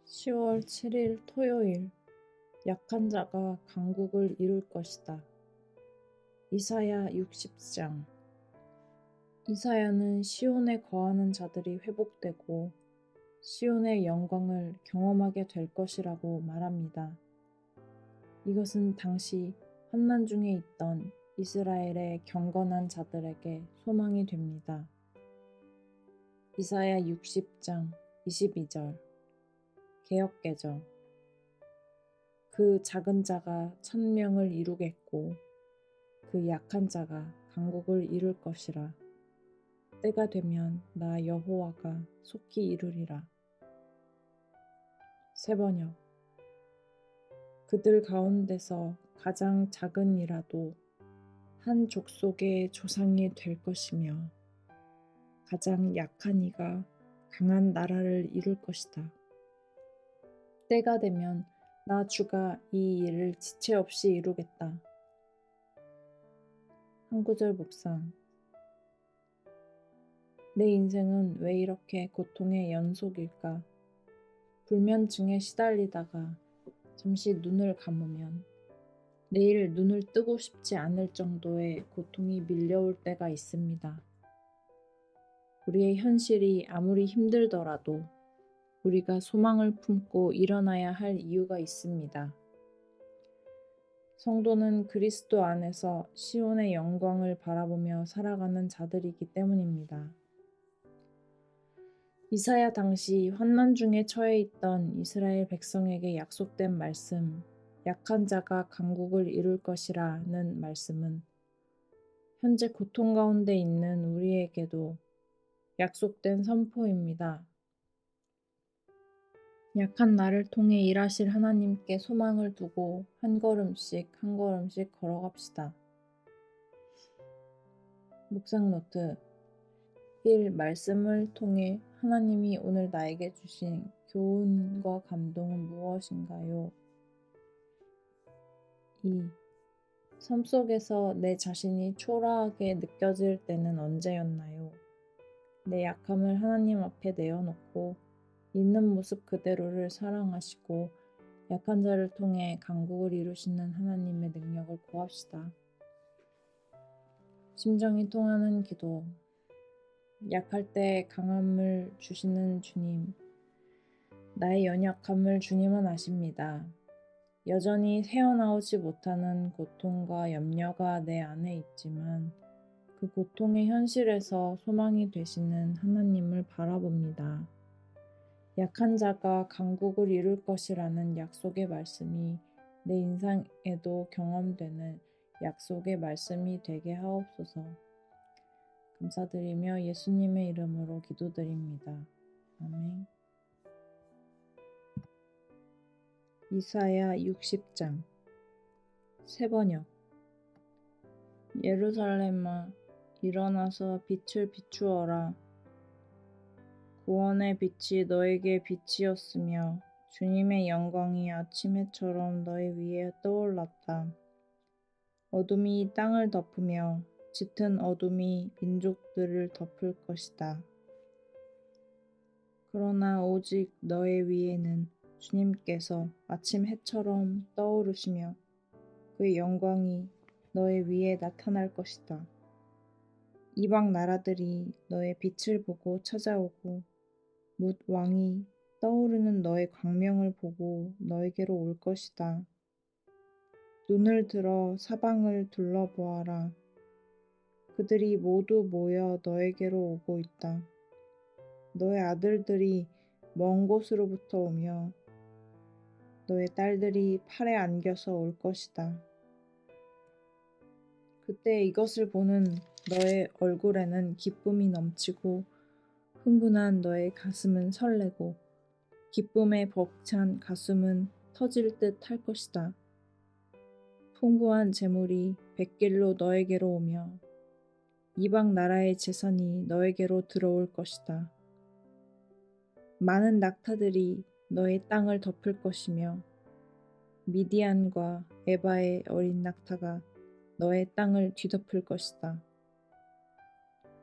10월 7일 토요일, 약한 자가 강국을 이룰 것이다. 이사야 60장. 이사야는 시온에 거하는 자들이 회복되고 시온의 영광을 경험하게 될 것이라고 말합니다. 이것은 당시 환난 중에 있던 이스라엘의 경건한 자들에게 소망이 됩니다. 이사야 60장 22절. 개역개정. 그 작은 자가 천명을 이루겠고 그 약한 자가 강국을 이룰 것이라. 때가 되면 나 여호와가 속히 이루리라. 세번역. 그들 가운데서 가장 작은 이라도 한 족속의 조상이 될 것이며 가장 약한 이가 강한 나라를 이룰 것이다. 때가 되면 나 주가 이 일을 지체 없이 이루겠다. 한 구절 묵상. 내 인생은 왜 이렇게 고통의 연속일까? 불면증에 시달리다가 잠시 눈을 감으면 내일 눈을 뜨고 싶지 않을 정도의 고통이 밀려올 때가 있습니다. 우리의 현실이 아무리 힘들더라도 우리가 소망을 품고 일어나야 할 이유가 있습니다. 성도는 그리스도 안에서 시온의 영광을 바라보며 살아가는 자들이기 때문입니다. 이사야 당시 환난 중에 처해 있던 이스라엘 백성에게 약속된 말씀, 약한 자가 강국을 이룰 것이라는 말씀은 현재 고통 가운데 있는 우리에게도 약속된 선포입니다. 약한 나를 통해 일하실 하나님께 소망을 두고 한 걸음씩 한 걸음씩 걸어갑시다. 묵상 노트. 1. 말씀을 통해 하나님이 오늘 나에게 주신 교훈과 감동은 무엇인가요? 2. 삶 속에서 내 자신이 초라하게 느껴질 때는 언제였나요? 내 약함을 하나님 앞에 내어놓고 있는 모습 그대로를 사랑하시고 약한 자를 통해 강국을 이루시는 하나님의 능력을 구합시다. 심정이 통하는 기도. 약할 때 강함을 주시는 주님, 나의 연약함을 주님은 아십니다. 여전히 헤어나오지 못하는 고통과 염려가 내 안에 있지만 그 고통의 현실에서 소망이 되시는 하나님을 바라봅니다. 약한 자가 강국을 이룰 것이라는 약속의 말씀이 내 인생에도 경험되는 약속의 말씀이 되게 하옵소서. 감사드리며 예수님의 이름으로 기도드립니다. 아멘. 이사야 60장. 세번역. 예루살렘아, 일어나서 빛을 비추어라. 구원의 빛이 너에게 빛이었으며 주님의 영광이 아침 해처럼 너희 위에 떠올랐다. 어둠이 땅을 덮으며 짙은 어둠이 민족들을 덮을 것이다. 그러나 오직 너의 위에는 주님께서 아침 해처럼 떠오르시며 그의 영광이 너의 위에 나타날 것이다. 이방 나라들이 너의 빛을 보고 찾아오고 뭇 왕이 떠오르는 너의 광명을 보고 너에게로 올 것이다. 눈을 들어 사방을 둘러보아라. 그들이 모두 모여 너에게로 오고 있다. 너의 아들들이 먼 곳으로부터 오며 너의 딸들이 팔에 안겨서 올 것이다. 그때 이것을 보는 너의 얼굴에는 기쁨이 넘치고 흥분한 너의 가슴은 설레고 기쁨에 벅찬 가슴은 터질 듯 할 것이다. 풍부한 재물이 백길로 너에게로 오며 이방 나라의 재산이 너에게로 들어올 것이다. 많은 낙타들이 너의 땅을 덮을 것이며 미디안과 에바의 어린 낙타가 너의 땅을 뒤덮을 것이다.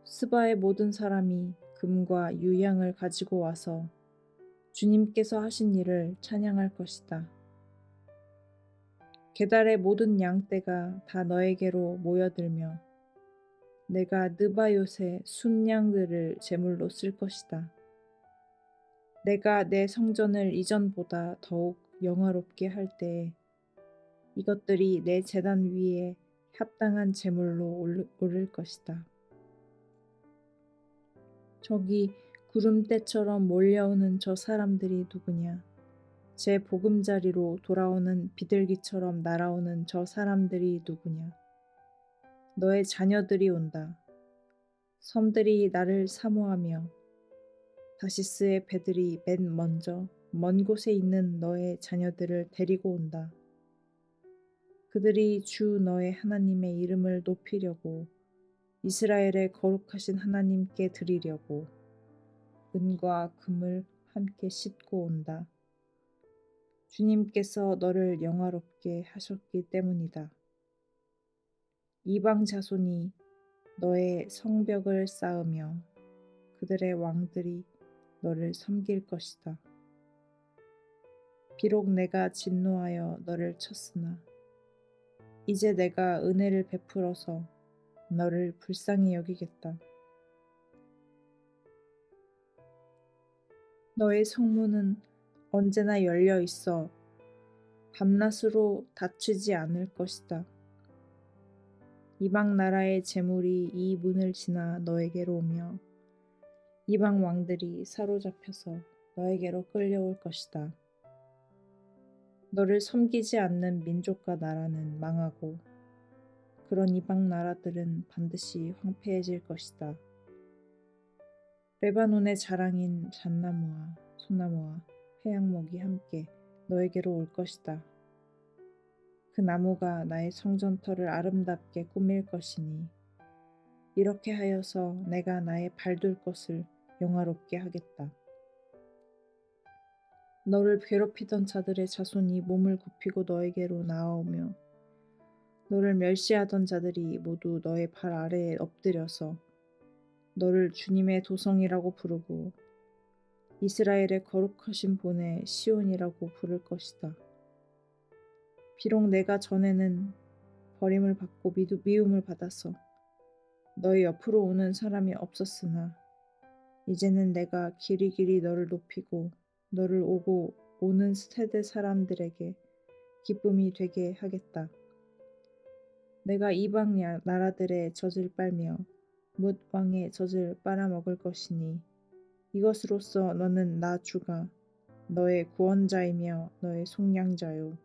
스바의 모든 사람이 금과 유향을 가지고 와서 주님께서 하신 일을 찬양할 것이다. 게달의 모든 양떼가 다 너에게로 모여들며 내가 느바요새 순양들을 제물로 쓸 것이다. 내가 내 성전을 이전보다 더욱 영화롭게 할 때에 이것들이 내 제단 위에 합당한 제물로 오를 것이다. 저기 구름대처럼 몰려오는 저 사람들이 누구냐? 제 보금자리로 돌아오는 비둘기처럼 날아오는 저 사람들이 누구냐? 너의 자녀들이 온다. 섬들이 나를 사모하며 다시스의 배들이 맨 먼저 먼 곳에 있는 너의 자녀들을 데리고 온다. 그들이 주 너의 하나님의 이름을 높이려고 이스라엘의 거룩하신 하나님께 드리려고 은과 금을 함께 싣고 온다. 주님께서 너를 영화롭게 하셨기 때문이다. 이방 자손이 너의 성벽을 쌓으며 그들의 왕들이 너를 섬길 것이다. 비록 내가 진노하여 너를 쳤으나 이제 내가 은혜를 베풀어서 너를 불쌍히 여기겠다. 너의 성문은 언제나 열려 있어 밤낮으로 닫히지 않을 것이다. 이방 나라의 재물이 이 문을 지나 너에게로 오며 이방 왕들이 사로잡혀서 너에게로 끌려올 것이다. 너를 섬기지 않는 민족과 나라는 망하고 그런 이방 나라들은 반드시 황폐해질 것이다. 레바논의 자랑인 잣나무와 소나무와 회양목이 함께 너에게로 올 것이다. 그 나무가 나의 성전터를 아름답게 꾸밀 것이니 이렇게 하여서 내가 나의 발둘 것을 영화롭게 하겠다. 너를 괴롭히던 자들의 자손이 몸을 굽히고 너에게로 나아오며 너를 멸시하던 자들이 모두 너의 발 아래에 엎드려서 너를 주님의 도성이라고 부르고 이스라엘의 거룩하신 본의 시온이라고 부를 것이다. 비록 내가 전에는 버림을 받고 미움을 받아서 너의 옆으로 오는 사람이 없었으나 이제는 내가 길이길이 너를 높이고 너를 오고 오는 세대 사람들에게 기쁨이 되게 하겠다. 내가 이방 나라들의 젖을 빨며 뭇 왕의 젖을 빨아먹을 것이니 이것으로써 너는 나 주가 너의 구원자이며 너의 속량자요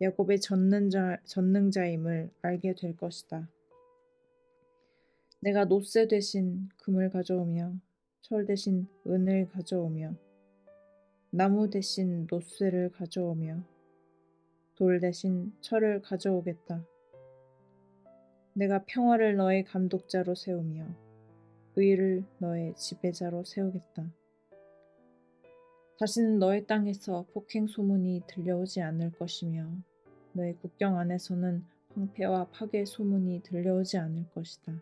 야곱의 전능자임을 알게 될 것이다. 내가 놋새 대신 금을 가져오며 철 대신 은을 가져오며 나무 대신 놋새를 가져오며 돌 대신 철을 가져오겠다. 내가 평화를 너의 감독자로 세우며 의를 너의 지배자로 세우겠다. 다시는 너의 땅에서 폭행 소문이 들려오지 않을 것이며 너의 국경 안에서는 황폐와 파괴 소문이 들려오지 않을 것이다.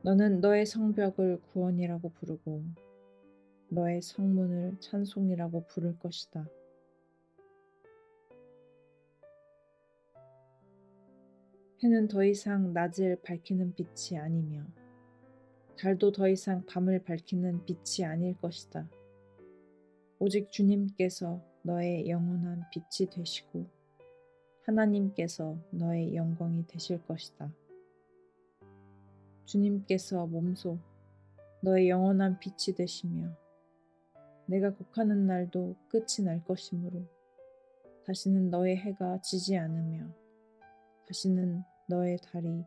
너는 너의 성벽을 구원이라고 부르고 너의 성문을 찬송이라고 부를 것이다. 해는 더 이상 낮을 밝히는 빛이 아니며 달도 더 이상 밤을 밝히는 빛이 아닐 것이다. 오직 주님께서 너의 영원한 빛이 되시고 하나님께서 너의 영광이 되실 것이다. 주님께서 몸소 너의 영원한 빛이 되시며 내가 곡하는 날도 끝이 날 것이므로 다시는 너의 해가 지지 않으며 다시는 너의 달이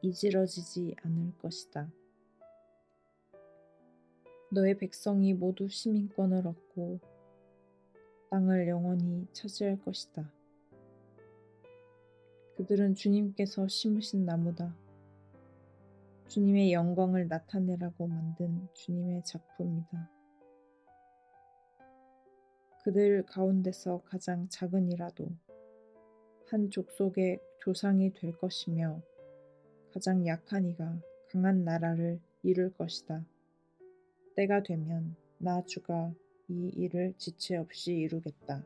이지러지지 않을 것이다. 너의 백성이 모두 시민권을 얻고 땅을 영원히 차지할 것이다. 그들은 주님께서 심으신 나무다. 주님의 영광을 나타내라고 만든 주님의 작품이다. 그들 가운데서 가장 작은 이라도 한 족속의 조상이 될 것이며 가장 약한 이가 강한 나라를 이룰 것이다. 때가 되면 나 주가 이 일을 지체 없이 이루겠다.